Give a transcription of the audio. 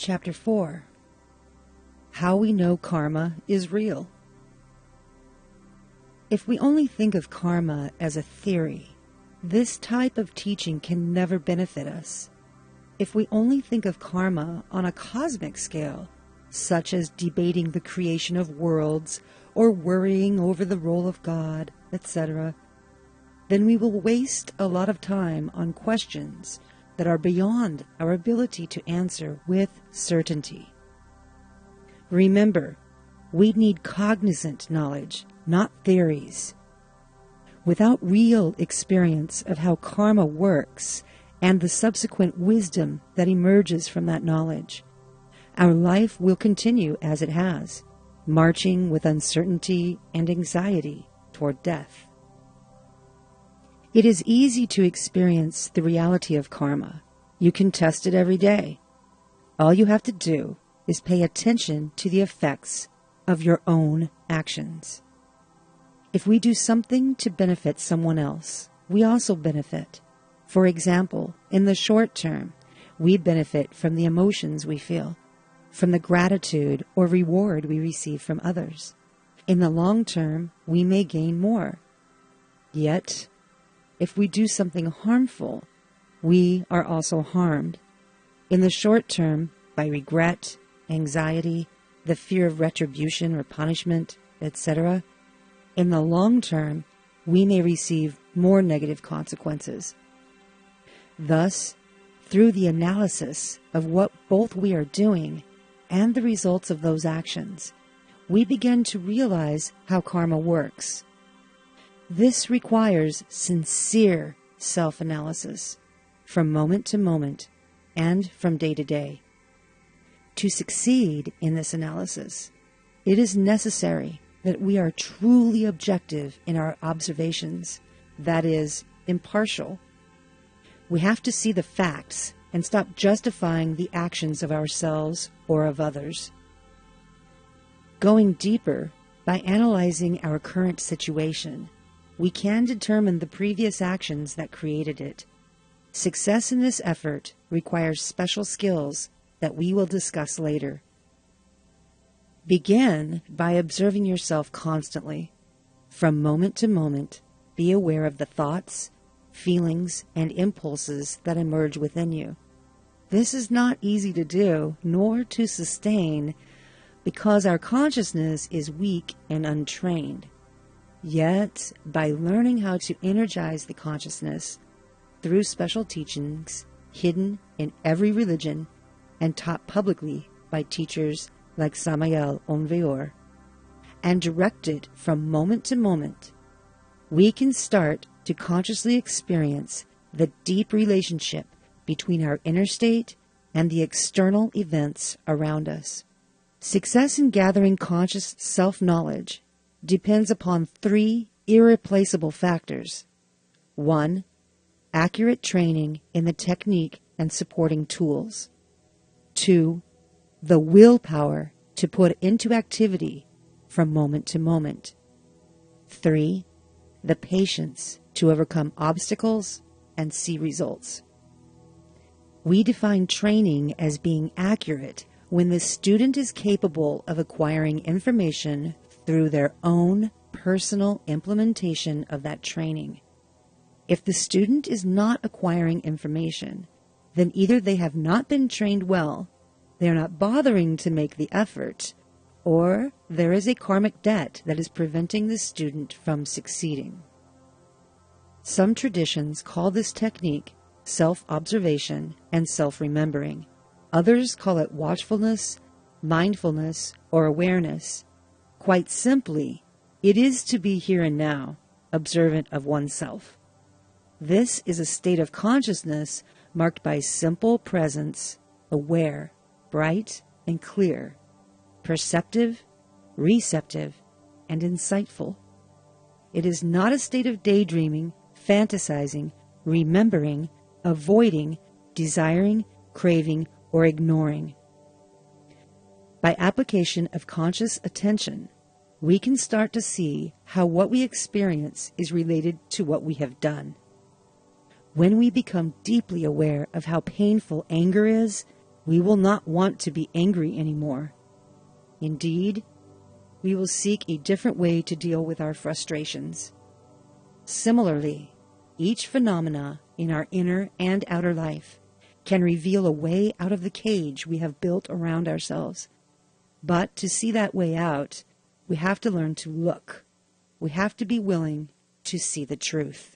Chapter 4. How we know karma is real. If we only think of karma as a theory, this type of teaching can never benefit us. If we only think of karma on a cosmic scale, such as debating the creation of worlds or worrying over the role of God, etc., then we will waste a lot of time on questions that are beyond our ability to answer with certainty. Remember, we need cognizant knowledge, not theories. Without real experience of how karma works and the subsequent wisdom that emerges from that knowledge, our life will continue as it has, marching with uncertainty and anxiety toward death. It is easy to experience the reality of karma. You can test it every day. All you have to do is pay attention to the effects of your own actions. If we do something to benefit someone else, we also benefit. For example, in the short term, we benefit from the emotions we feel, from the gratitude or reward we receive from others. In the long term, we may gain more. Yet, if we do something harmful, we are also harmed. In the short term, by regret, anxiety, the fear of retribution or punishment, etc. In the long term, we may receive more negative consequences. Thus, through the analysis of what both we are doing and the results of those actions, we begin to realize how karma works. This requires sincere self-analysis from moment to moment and from day to day. To succeed in this analysis, it is necessary that we are truly objective in our observations, that is, impartial. We have to see the facts and stop justifying the actions of ourselves or of others. Going deeper, by analyzing our current situation, we can determine the previous actions that created it. Success in this effort requires special skills that we will discuss later. Begin by observing yourself constantly. From moment to moment, be aware of the thoughts, feelings, and impulses that emerge within you. This is not easy to do, nor to sustain, because our consciousness is weak and untrained. Yet, by learning how to energize the consciousness through special teachings hidden in every religion and taught publicly by teachers like Samael Onveor, and directed from moment to moment, we can start to consciously experience the deep relationship between our inner state and the external events around us. Success in gathering conscious self-knowledge depends upon three irreplaceable factors. 1. Accurate training in the technique and supporting tools. 2. The willpower to put into activity from moment to moment. 3. The patience to overcome obstacles and see results. We define training as being accurate when the student is capable of acquiring information through their own personal implementation of that training. If the student is not acquiring information, then either they have not been trained well, they are not bothering to make the effort, or there is a karmic debt that is preventing the student from succeeding. Some traditions call this technique self-observation and self-remembering. Others call it watchfulness, mindfulness, or awareness. Quite simply, it is to be here and now, observant of oneself. This is a state of consciousness marked by simple presence, aware, bright and clear, perceptive, receptive, and insightful. It is not a state of daydreaming, fantasizing, remembering, avoiding, desiring, craving, or ignoring. By application of conscious attention, we can start to see how what we experience is related to what we have done. When we become deeply aware of how painful anger is, We will not want to be angry anymore. Indeed, we will seek a different way to deal with our frustrations. Similarly, each phenomena in our inner and outer life can reveal a way out of the cage we have built around ourselves. But to see that way out, we have to learn to look. We have to be willing to see the truth.